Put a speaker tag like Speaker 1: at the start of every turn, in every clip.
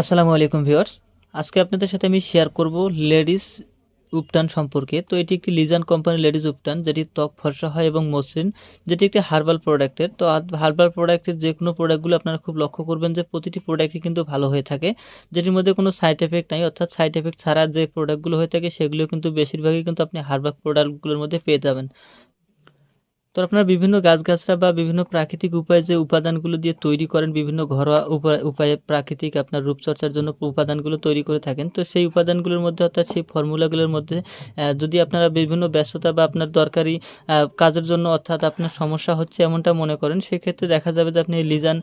Speaker 1: আসসালামু আলাইকুম ভিউয়ার্স। আজকে আপনাদের সাথে আমি শেয়ার করব লেডিস উপটান সম্পর্কে। তো এটি একটি লিজান কোম্পানির লেডিস উপটান, যেটি ত্বক ফর্সা হয় এবং মসৃণ, যেটি একটি হার্বাল প্রোডাক্টের। তো হার্বাল প্রোডাক্টের যে কোনো প্রোডাক্টগুলো আপনারা খুব লক্ষ্য করবেন যে প্রতিটি প্রোডাক্টই কিন্তু ভালো হয়ে থাকে, যেটির মধ্যে কোনো সাইড এফেক্ট নাই। অর্থাৎ সাইড এফেক্ট ছাড়া যে প্রোডাক্টগুলো হয়ে থাকে সেগুলো কিন্তু বেশিরভাগই কিন্তু আপনি হার্বাল প্রোডাক্টগুলোর মধ্যে পেয়ে যাবেন। তো আপনারা বিভিন্ন গাছগাছরা বা বিভিন্ন প্রাকৃতিক উপায়ে যে উপাদানগুলো দিয়ে তৈরি করেন, বিভিন্ন ঘরোয়া উপায়ে প্রাকৃতিক আপনার রূপচর্চার জন্য উপাদানগুলো তৈরি করে থাকেন। তো সেই উপাদানগুলোর মধ্যে অর্থাৎ সেই ফর্মুলাগুলোর মধ্যে যদি আপনারা বিভিন্ন ব্যস্ততা বা আপনার দরকারি কাজের জন্য অর্থাৎ আপনার সমস্যা হচ্ছে এমনটা মনে করেন, সেক্ষেত্রে দেখা যাবে যে আপনি এই লিজান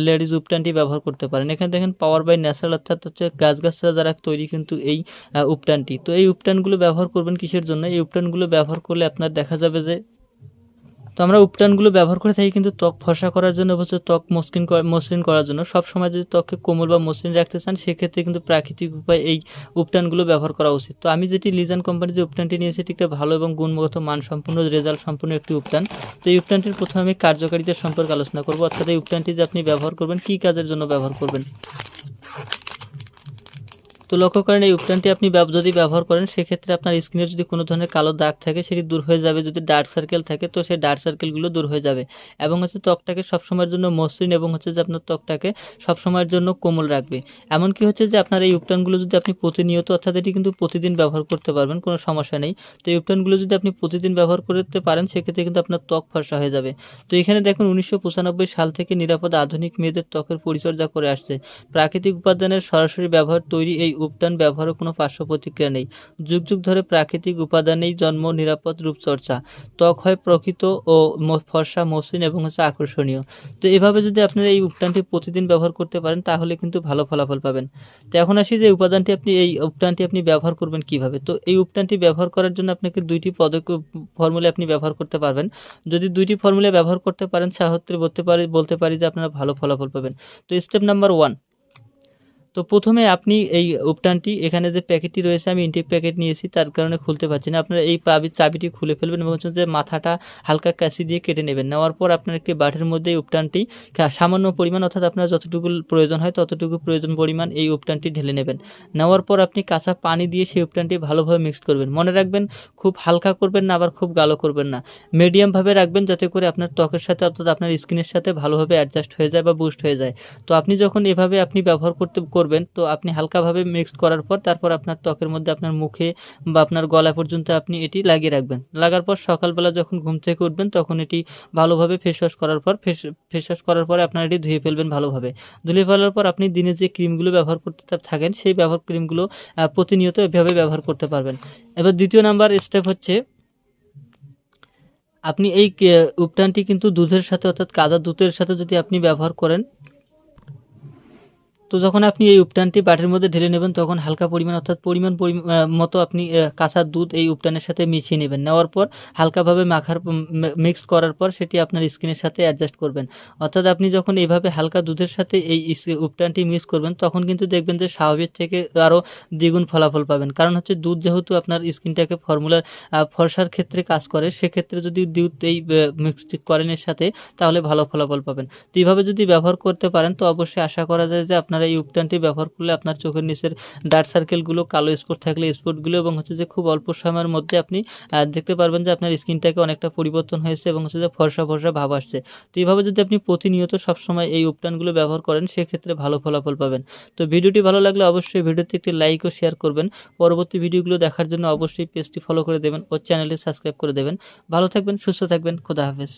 Speaker 1: লেডিজ উপটানটি ব্যবহার করতে পারেন। এখানে দেখেন পাওয়ার বাই ন্যাচারাল, অর্থাৎ হচ্ছে গাছগাছরা যারা তৈরি কিন্তু এই উপটানটি। তো এই উপটানগুলো ব্যবহার করবেন কিসের জন্য? এই উপটানগুলো ব্যবহার করলে আপনার দেখা যাবে যে আমরা উপটানগুলো ব্যবহার করে থাকি কিন্তু ত্বক ফর্সা করার জন্য, বলছে ত্বক মসৃণ করার জন্য। সবসময় যদি ত্বককে কোমল বা মসৃণ রাখতে চান সেক্ষেত্রে কিন্তু প্রাকৃতিক উপায়ে এই উপটানগুলো ব্যবহার করা উচিত। তো আমি যেটি লিজান কোম্পানির যে উপটানটি নিয়েছি এটি একটা ভালো এবং গুণগত মানসম্পন্ন রেজাল্ট সম্পূর্ণ একটি উপটান। তো এই উপটানটির প্রথমে আমি কার্যকারিতা সম্পর্কে আলোচনা করব, অর্থাৎ এই উপটানটি যে আপনি ব্যবহার করবেন কী কাজের জন্য ব্যবহার করবেন। তো লক্ষ্য করেন এই উপটানটি আপনি যদি ব্যবহার করেন সেক্ষেত্রে আপনার স্কিনের যদি কোনো ধরনের কালো দাগ থাকে সেটি দূর হয়ে যাবে, যদি ডার্ক সার্কেল থাকে তো সেই ডার্ক সার্কেলগুলো দূর হয়ে যাবে, এবং ত্বকটাকে সবসময়ের জন্য মসৃণ এবং যে আপনার ত্বকটাকে সবসময়ের জন্য কোমল রাখবে। এমনকি যে আপনার এই উপটানগুলো যদি আপনি প্রতিনিয়ত, অর্থাৎ এটি কিন্তু প্রতিদিন ব্যবহার করতে পারবেন, কোনো সমস্যা নেই। তো এই উপটানগুলো যদি আপনি প্রতিদিন ব্যবহার করতে পারেন সেক্ষেত্রে কিন্তু আপনার ত্বক ফর্সা হয়ে যাবে। তো এখানে দেখুন 1995 সাল থেকে নিরাপদ আধুনিক মেয়েদের ত্বকের পরিচর্যা করে আসছে। প্রাকৃতিক উপাদানের সরাসরি ব্যবহার তৈরি এই উপটান ব্যবহারের কোনো পার্শ্ব প্রতিক্রিয়া নেই। যুগ যুগ ধরে প্রাকৃতিক উপাদানেই জন্ম নিরাপদ রূপচর্চা। ত্বক হয় প্রকৃত ও ফর্সা, মসৃণ এবং আকর্ষণীয়। তো এভাবে যদি আপনারা এই উপটানটি প্রতিদিন ব্যবহার করতে পারেন তাহলে কিন্তু ভালো ফলাফল পাবেন। তো এখন আসি যে এই উপটানটি আপনি ব্যবহার করবেন কিভাবে। তো এই উপটানটি ব্যবহার করার জন্য আপনাকে দুইটি ফর্মুলা আপনি ব্যবহার করতে পারবেন। যদি দুইটি ফর্মুলা ব্যবহার করতে পারেন সেক্ষেত্রে বলতে পারি যে আপনারা ভালো ফলাফল পাবেন। তো স্টেপ নাম্বার 1, তো প্রথমে আপনি এই উপটানটি, এখানে যে প্যাকেটটি রয়েছে আমি ইনটেক প্যাকেট নিয়েছি তার কারণে খুলতে পারছি না, আপনারা এই চাবিটি খুলে ফেলবেন এবং যে মাথাটা হালকা কাঁচি দিয়ে কেটে নেবেন। নেওয়ার পর আপনার একটি বাটির মধ্যে এই উপটানটি সামান্য পরিমাণ, অর্থাৎ আপনার যতটুকু প্রয়োজন হয় ততটুকু পরিমাণ এই উপটানটি ঢেলে নেবেন। নেওয়ার পর আপনি কাঁচা পানি দিয়ে সেই উপটানটি ভালোভাবে মিক্স করবেন। মনে রাখবেন খুব হালকা করবেন না, আবার খুব গাঢ় করবেন না, মিডিয়ামভাবে রাখবেন যাতে করে আপনার ত্বকের সাথে, অর্থাৎ আপনার স্কিনের সাথে ভালোভাবে অ্যাডজাস্ট হয়ে যায় বা বুস্ট হয়ে যায়। তো আপনি যখন এভাবে আপনি ব্যবহার করবেন তো আপনি হালকাভাবে মিক্সড করার পর তারপর আপনার ত্বকের মধ্যে, আপনার মুখে বা আপনার গলা পর্যন্ত আপনি এটি লাগিয়ে রাখবেন। লাগার পর সকালবেলা যখন ঘুম থেকে উঠবেন তখন এটি ভালোভাবে ফেস ওয়াশ করার পরে আপনার এটি ধুয়ে ফেলবেন ভালোভাবে। ধুয়ে ফেলার পর আপনি দিনে যে ক্রিমগুলো ব্যবহার করতে থাকেন সেই ক্রিমগুলো প্রতিনিয়ত এভাবে ব্যবহার করতে পারবেন। এবার দ্বিতীয় নাম্বার স্টেপ হচ্ছে, আপনি এই উপটানটি কিন্তু দুধের সাথে, অর্থাৎ কাঁচা দুধের সাথে যদি আপনি ব্যবহার করেন, তো যখন আপনি এই উপটানটি বাটির মধ্যে ঢেলে নেবেন তখন হালকা পরিমাণ, অর্থাৎ মতো আপনি কাঁচা দুধ এই উপটানের সাথে মিশিয়ে নেবেন। নেওয়ার পর হালকাভাবে মিক্স করার পর সেটি আপনার স্কিনের সাথে অ্যাডজাস্ট করবেন। অর্থাৎ আপনি যখন এইভাবে হালকা দুধের সাথে এই উপটানটি মিক্স করবেন তখন কিন্তু দেখবেন যে স্বাভাবিক থেকে আরও দ্বিগুণ ফলাফল পাবেন। কারণ দুধ যেহেতু আপনার স্কিনটাকে ফর্সার ক্ষেত্রে কাজ করে, সেক্ষেত্রে যদি দুধ এই মিক্সড করেন এর সাথে তাহলে ভালো ফলাফল পাবেন। তো এইভাবে যদি ব্যবহার করতে পারেন তো অবশ্যই আশা করা যায় যে আপনারা এই উপটানটি ব্যবহার করলে আপনার চোখের নিচের ডার্ক সার্কেলগুলো, কালো স্পট থাকলে স্পটগুলো, এবং যে খুব অল্প সময়ের মধ্যে আপনি দেখতে পারবেন যে আপনার স্কিনটাকে অনেকটা পরিবর্তন হয়েছে এবং যে ফর্সা ভাব আসছে। তো এইভাবে যদি আপনি প্রতিনিয়ত সবসময় এই উপটানগুলো ব্যবহার করেন সেক্ষেত্রে ভালো ফলাফল পাবেন। তো ভিডিওটি ভালো লাগলে অবশ্যই ভিডিওতে একটি লাইক ও শেয়ার করবেন। পরবর্তী ভিডিওগুলো দেখার জন্য অবশ্যই পেজটি ফলো করে দেবেন ও চ্যানেলটি সাবস্ক্রাইব করে দেবেন। ভালো থাকবেন, সুস্থ থাকবেন, খোদা হাফেজ।